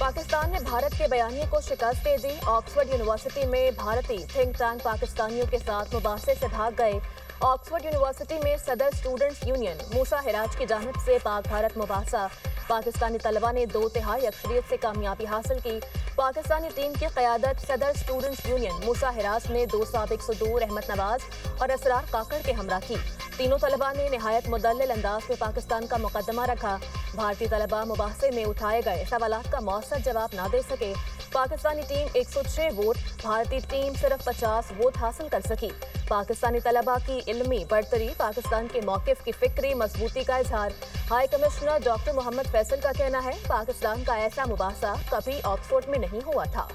पाकिस्तान ने भारत के बयानिए को शिकस्त दे दी। ऑक्सफोर्ड यूनिवर्सिटी में भारतीय थिंक टैंक पाकिस्तानियों के साथ मुबाहसे से भाग गए। ऑक्सफोर्ड यूनिवर्सिटी में सदर स्टूडेंट्स यूनियन मूसा हिराज की जानिब से पाक भारत मुबाहसा। पाकिस्तानी तलबा ने 2/3 अक्सरियत से कामयाबी हासिल की। पाकिस्तानी टीम की क़यादत सदर स्टूडेंट्स यूनियन मूसा हिराज ने 2 साबिक सदूर अहमद नवाज और असरार काकड़ के हमरा की। तीनों तलबा ने निहायत मुदल्लिल अंदाज में पाकिस्तान का मुकदमा रखा। भारतीय तलबा मुबाहसे में उठाए गए सवालात का मौसर जवाब न दे सके। पाकिस्तानी टीम 106 वोट, भारतीय टीम सिर्फ 50 वोट हासिल कर सकी। पाकिस्तानी तलबा की इल्मी बढ़तरी, पाकिस्तान के मौक़िफ़ की फ़िक्री मजबूती का इजहार। High commissioner doctor Mohammad Faisal का कहना है, पाकिस्तान का ऐसा मुबाहसा कभी ऑक्सफोर्ड में नहीं हुआ था।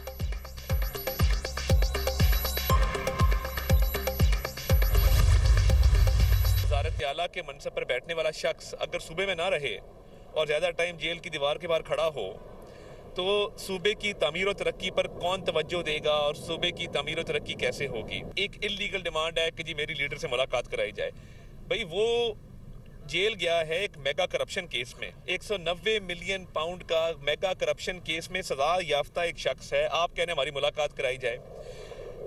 वज़ारत आला के मनसब पर बैठने वाला शख्स अगर सूबे में ना रहे और ज़्यादा टाइम जेल की दीवार के बाहर खड़ा हो तो सूबे की तामीर और तरक्की पर कौन तवज्जो देगा और सूबे की तामीर और तरक्की कैसे होगी। एक इल्लीगल डिमांड है कि जी मेरी लीडर से मुलाकात कराई जाए। भाई वो जेल गया है एक मेगा करप्शन केस में, 190 मिलियन पाउंड का मेगा करप्शन केस में सजा याफ्ता एक शख्स है। आप कहने हमारी मुलाकात कराई जाए।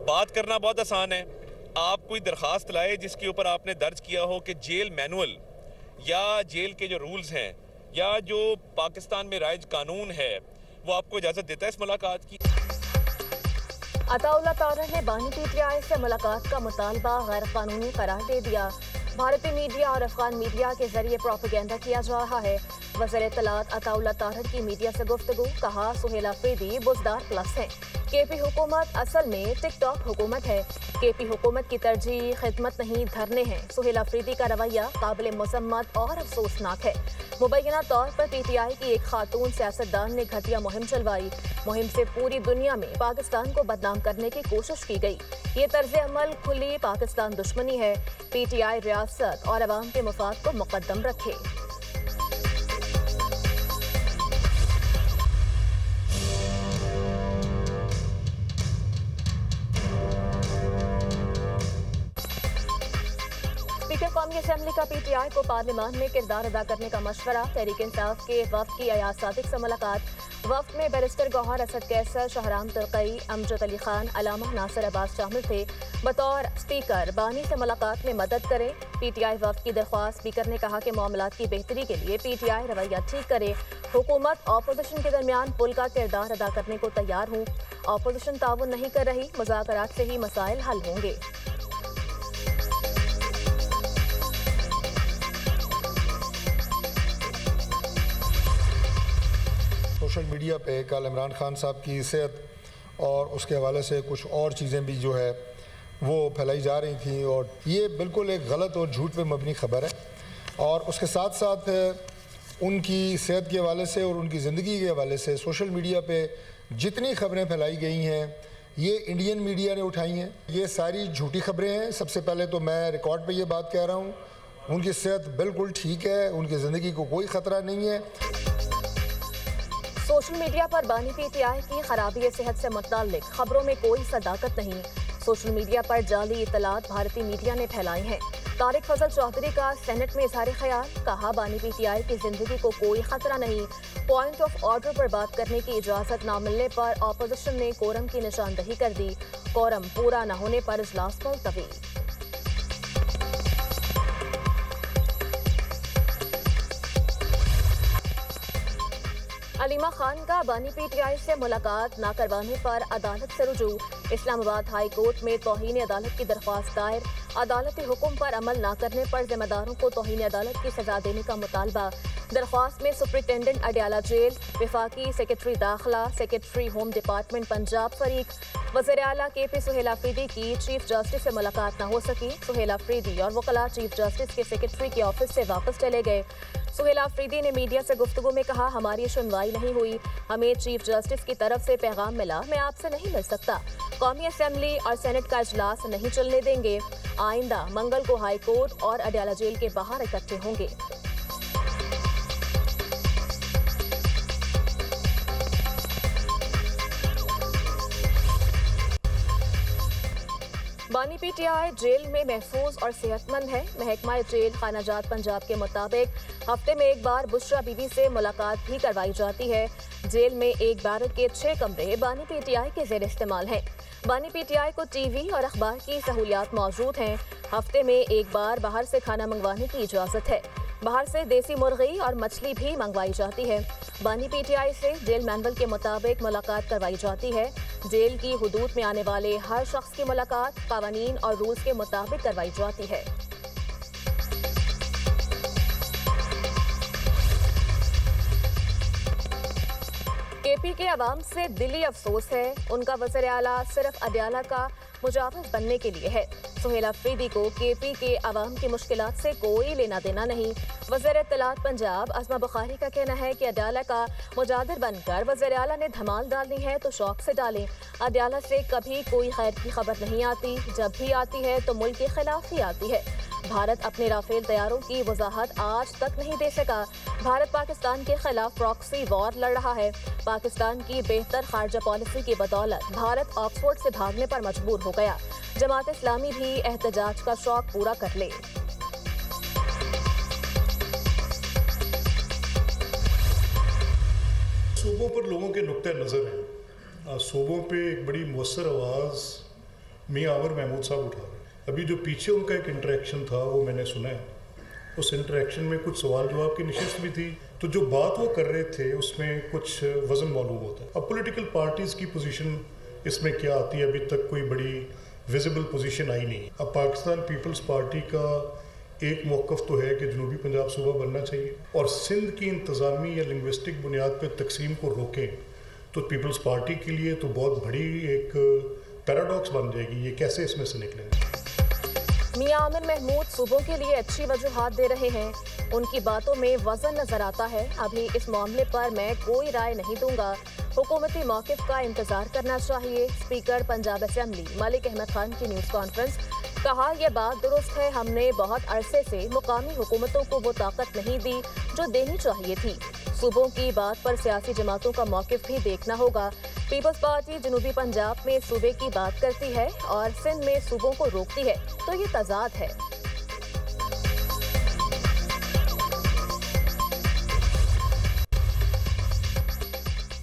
बात करना बहुत आसान है। आप कोई दरख्वास्त लाए जिसके ऊपर आपने दर्ज किया हो कि जेल मैनुअल या जेल के जो रूल्स हैं या जो पाकिस्तान में राइज कानून है वो आपको इजाजत देता है इस मुलाकात की। अताउल्लाह तारर ने बानी पीटीआई से मुलाकात का मुतालबा गैर कानूनी करार दे दिया। भारतीय मीडिया और अफगान मीडिया के जरिए प्रोपेगेंडा किया जा रहा है। वज़ीर इत्तलात अताउल्लाह तारर की मीडिया से गुफ्तगू, कहा सुहेल अफरीदी बुज़दार प्लस है। केपी हुकूमत असल में टिकटॉक हुकूमत है। केपी हुकूमत की तरजीह खिदमत नहीं धरने हैं। सुहेल अफरीदी का रवैया काबिल मज़म्मत और अफसोसनाक है। मुबैना तौर पर पीटीआई की एक खातून सियासतदान ने घटिया मुहिम चलवाई। मुहिम से पूरी दुनिया में पाकिस्तान को बदनाम करने की कोशिश की गई। ये तर्ज अमल खुली पाकिस्तान दुश्मनी है। पीटीआई रियासत और अवाम के मफाद को मुकद्दम रखे। स्पीकर कौमी असम्बली का पीटीआई को पार्लियामान में किरदार अदा करने का मशवरा। तहरीक इंसाफ के वफ्द की अयाज सादिक से मुलाकात। वफ्द में बैरिस्टर गौहर असद कैसर, शहराम तुर्कई, अमजद अली खान, अलामा नासिर अब्बास शामिल थे। बतौर स्पीकर बानी से मुलाकात में मदद करें। पीटीआई वफ्द की दरख्वास्त। स्पीकर ने कहा कि मामलात की बेहतरी के लिए पीटीआई रवैया ठीक करे। हुकूमत ऑपोजिशन के दरमियान पुल का किरदार अदा करने को तैयार हूँ। ऑपोजिशन ताउन नहीं कर रही, मुज़ाकरात से ही मसाइल हल होंगे। सोशल मीडिया पे कल इमरान खान साहब की सेहत और उसके हवाले से कुछ और चीज़ें भी जो है वो फैलाई जा रही थी और ये बिल्कुल एक गलत और झूठ पे मबनी खबर है। और उसके साथ साथ उनकी सेहत के हवाले से और उनकी ज़िंदगी के हवाले से सोशल मीडिया पे जितनी खबरें फैलाई गई हैं ये इंडियन मीडिया ने उठाई हैं। ये सारी झूठी खबरें हैं। सबसे पहले तो मैं रिकॉर्ड पे ये बात कह रहा हूँ, उनकी सेहत बिल्कुल ठीक है, उनकी ज़िंदगी को कोई ख़तरा नहीं है। सोशल मीडिया पर बानी पीटीआई की खराबी सेहत से मुताल्लिक खबरों में कोई सदाकत नहीं। सोशल मीडिया पर जाली इत्तलात भारतीय मीडिया ने फैलाई हैं। तारिक फजल चौधरी का सेनेट में इजहार ख्याल, कहा बानी पीटीआई की जिंदगी को कोई खतरा नहीं। पॉइंट ऑफ ऑर्डर पर बात करने की इजाजत न मिलने पर ऑपोजिशन ने कोरम की निशानदही कर दी। कोरम पूरा न होने पर इजलास मुलतवी। अलीमा खान का बानी पीटीआई से मुलाकात न करवाने पर अदालत से रुजू। इस्लामाबाद हाई कोर्ट में तौहीन अदालत की दरख्वास्त दायर। अदालती हुक्म पर अमल न करने पर जिम्मेदारों को तौहीन अदालत की सजा देने का मुतालबा। दरख्वास्त में सुप्रिंटेंडेंट अडयाला जेल, वफाकी सेक्रेटरी दाखिला, सेक्रेटरी होम डिपार्टमेंट पंजाब फरीक। वज़ीर आला केपी सुहेल अफरीदी की चीफ जस्टिस से मुलाकात न हो सकी। सुहेल अफरीदी और वकला चीफ जस्टिस के सेक्रेटरी के ऑफिस से वापस चले गए। सुहेल अफरीदी ने मीडिया से गुफ्तगू में कहा, हमारी सुनवाई नहीं हुई, हमें चीफ जस्टिस की तरफ से पैगाम मिला, मैं आपसे नहीं मिल सकता। कौमी असम्बली और सेनेट का इजलास नहीं चलने देंगे। आइंदा मंगल को हाई कोर्ट और अडयाला जेल के बाहर इकट्ठे होंगे। बानी पीटीआई जेल में महफूज और सेहतमंद है। महकमा जेल खानाजात पंजाब के मुताबिक हफ्ते में एक बार बुशरा बीबी से मुलाकात भी करवाई जाती है। जेल में एक बैरक के 6 कमरे बानी पीटीआई के ज़ेर इस्तेमाल हैं। बानी पीटीआई को टीवी और अखबार की सहूलियात मौजूद हैं। हफ्ते में एक बार बाहर से खाना मंगवाने की इजाज़त है। बाहर से देसी मुर्गी और मछली भी मंगवाई जाती है। बानी पीटीआई से जेल मैनुअल के मुताबिक मुलाकात करवाई जाती है। जेल की हुदूद में आने वाले हर शख्स की मुलाकात कानून और रूल्स के मुताबिक करवाई जाती है। केपी के अवाम से दिली अफसोस है। उनका वज़ीर आला सिर्फ अडयाला का मुजाविज बनने के लिए है। सुहेल अफरीदी को केपी के अवाम की मुश्किलात से कोई लेना देना नहीं। वज़ीर इत्तलात पंजाब अज़मा बुखारी का कहना है कि अडयाला का मुजादिर बनकर वज़ीर आला ने धमाल डालनी है तो शौक से डालें। अडयाला से कभी कोई खैर की खबर नहीं आती, जब भी आती है तो मुल्क के खिलाफ ही आती है। भारत अपने राफेल तैयारों की वजाहत आज तक नहीं दे सका। भारत पाकिस्तान के खिलाफ प्रॉक्सी वॉर लड़ रहा है। पाकिस्तान की बेहतर खारजा पॉलिसी की बदौलत भारत ऑक्सफोर्ड से भागने पर मजबूर हो गया। जमात इस्लामी भी एहतजाज का शौक पूरा कर ले। सूबों पर लोगों के नुक्ते नज़र हैं। सूबों पे एक बड़ी मुअस्सर आवाज़ मियां आमिर महमूद साहब उठा रहे हैं। अभी जो पीछे उनका एक इंटरेक्शन था वो मैंने सुना है। उस इंटरेक्शन में कुछ सवाल जवाब की नशिस्त भी थी, तो जो बात वो कर रहे थे उसमें कुछ वज़न मालूम होता है। अब पॉलिटिकल पार्टीज़ की पोजीशन इसमें क्या आती है, अभी तक कोई बड़ी विजिबल पोजीशन आई नहीं। अब पाकिस्तान पीपल्स पार्टी का एक मौक़िफ़ तो है कि जनूबी पंजाब सूबा बनना चाहिए और सिंध की इंतज़ामी या लिंग्विस्टिक बुनियाद पर तकसीम को रोकें, तो पीपल्स पार्टी के लिए तो बहुत बड़ी एक पैराडॉक्स बन जाएगी। ये कैसे इसमें से निकलेंगे? मियां आमिर महमूद सूबों के लिए अच्छी वजूहात दे रहे हैं। उनकी बातों में वजन नजर आता है। अभी इस मामले पर मैं कोई राय नहीं दूंगा। हुकूमती मौक़िफ़ का इंतजार करना चाहिए। स्पीकर पंजाब असेंबली मलिक अहमद खान की न्यूज़ कॉन्फ्रेंस। कहा, यह बात दुरुस्त है, हमने बहुत अरसे से मुकामी हुकूमतों को वो ताकत नहीं दी जो देनी चाहिए थी। सूबों की बात पर सियासी जमातों का मौक़िफ़ भी देखना होगा। पीपल्स पार्टी जनूबी पंजाब में सूबे की बात करती है और सिंध में सूबों को रोकती है, तो ये तजाद है।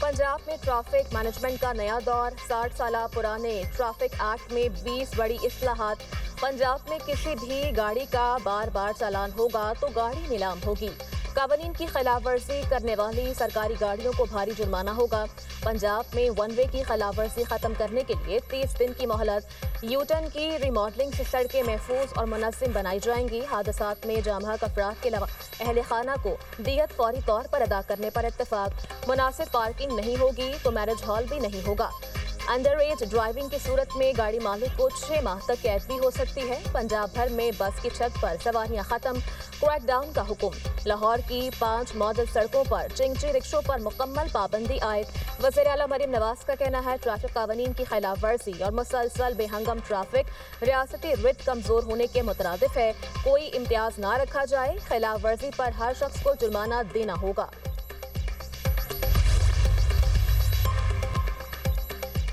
पंजाब में ट्रैफिक मैनेजमेंट का नया दौर। 60 साल पुराने ट्रैफिक एक्ट में 20 बड़ी इस्लाहात। पंजाब में किसी भी गाड़ी का बार बार चालान होगा तो गाड़ी नीलाम होगी। कानून की खिलाफ वर्जी करने वाली सरकारी गाड़ियों को भारी जुर्माना होगा। पंजाब में वन वे की खिलाफ वर्जी खत्म करने के लिए 30 दिन की मोहलत। यूटर्न की रिमॉडलिंग से सड़कें महफूज और मुनज़्ज़म बनाई जाएंगी। हादसात में जाम-बहक अफराद के अलावा अहले खाना को दियत फौरी तौर पर अदा करने पर इत्तेफाक। मुनासिब पार्किंग नहीं होगी तो मैरिज हॉल भी नहीं होगा। अंडर एज ड्राइविंग की सूरत में गाड़ी मालिक को 6 माह तक कैद भी हो सकती है। पंजाब भर में बस की छत पर सवारियां खत्म। क्रैकडाउन का हुक्म। लाहौर की 5 मॉडल सड़कों पर चिंगची रिक्शों पर मुकम्मल पाबंदी आयद। वज़ीर आला मरीम नवाज का कहना है, ट्रैफिक कानून की खिलाफ वर्जी और मुसलसल बेहंगम ट्रैफिक रियासती रिट कमजोर होने के मुतरादिफ है। कोई इम्तियाज ना रखा जाए। खिलाफ वर्जी पर हर शख्स को जुर्माना देना होगा।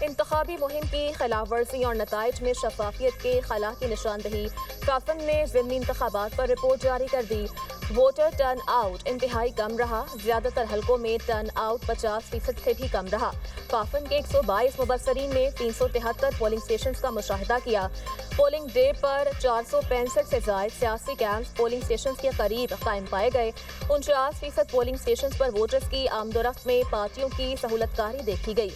इंतखाबी मुहिम की खिलाफ वर्जी और नताइज में शफाफियत के खला की निशानदही। काफन ने ज़िमनी इंतखाबात पर रिपोर्ट जारी कर दी। वोटर टर्न आउट इंतहाई कम रहा। ज्यादातर हलकों में टर्न आउट 50% से भी कम रहा। काफन के 122 मुबस्सरीन ने 373 पोलिंग स्टेशन का मुशाहिदा किया। पोलिंग डे पर 465 से ज्यादा सियासी कैंप्स पोलिंग स्टेशन के करीब कायम पाए गए। 49% पोलिंग स्टेशन पर वोटर्स की आमदोरफ्त में पार्टियों की सहूलतकारी देखी गई।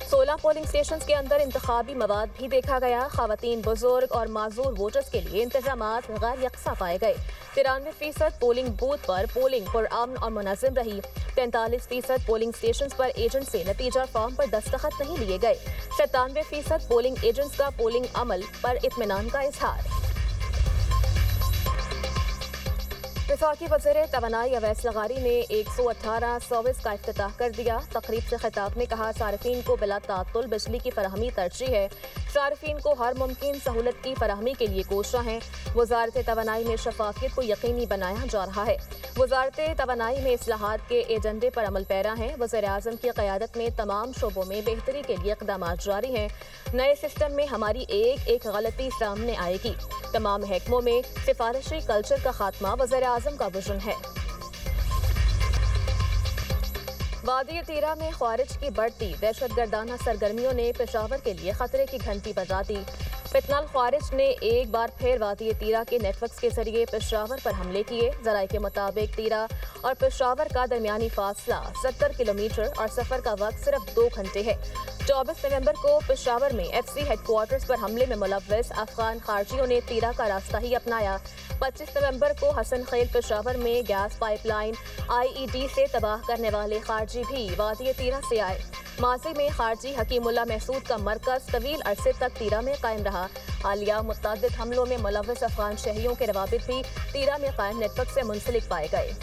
16 पोलिंग स्टेशन के अंदर इंतखाबी मवाद भी देखा गया। खवातीन, बुजुर्ग और माजूर वोटर्स के लिए इंतजामात गैर यकसा पाए गए। 93% पोलिंग बूथ पर पोलिंग पुरअमन और मुनज़्ज़म रही। 43% पोलिंग स्टेशन पर एजेंट से नतीजा फॉर्म पर दस्तखत नहीं लिए गए। 97% पोलिंग एजेंट्स का पोलिंग अमल पर इत्मीनान का इजहार। वफाकी वज़ीर तवानाई अवैस लगारी ने 118 सर्विस का इफ्तिताह कर दिया। तकरीब से खिताब में कहा, सारिफीन को बिला तातुल बिजली की फराहमी तरजीह है। सारिफीन को हर मुमकिन सहूलत की फराहमी के लिए कोशिश है। वज़ारत तवानाई में शफाफियत को यकीनी बनाया जा रहा है। वज़ारत तवानाई में इस्लाहात के एजेंडे पर अमल पैरा है। वज़ीर आज़म की क़यादत में तमाम शोबों में बेहतरी के लिए इक़दाम जारी हैं। नए सिस्टम में हमारी एक गलती सामने आएगी। तमाम महकमों में सिफारिशी कल्चर का खात्मा वज़ीर आज़म का विजन है। वादी तीरा में ख्वारिज की बढ़ती दहशतगर्दाना सरगर्मियों ने पेशावर के लिए खतरे की घंटी बजा दी। फितनल ख्वारिज ने एक बार फिर वादी तीरा के नेटवर्क्स के जरिए पेशावर पर हमले किए। जराये के मुताबिक तीरा और पेशावर का दरमियानी फासला 70 किलोमीटर और सफर का वक्त सिर्फ 2 घंटे है। 24 नवंबर को पेशावर में FC हेडक्वार्टर्स पर हमले में मुलव्वस अफगान खारजियों ने तीरा का रास्ता ही अपनाया। 25 नवंबर को हसन खेल पेशावर में गैस पाइपलाइन IED से तबाह करने वाले खारजी भी वादी तीरा से आए। माजी में खारजी हकीमुल्ला महसूद का मरकज तवील अरसे तक तीरा में कायम रहा। हालिया मुतअद्दिद हमलों में मुलव्वस अफगान शहरियों के रवाबित भी तीरा में कायम नेटवर्क से मुंसलिक पाए गए।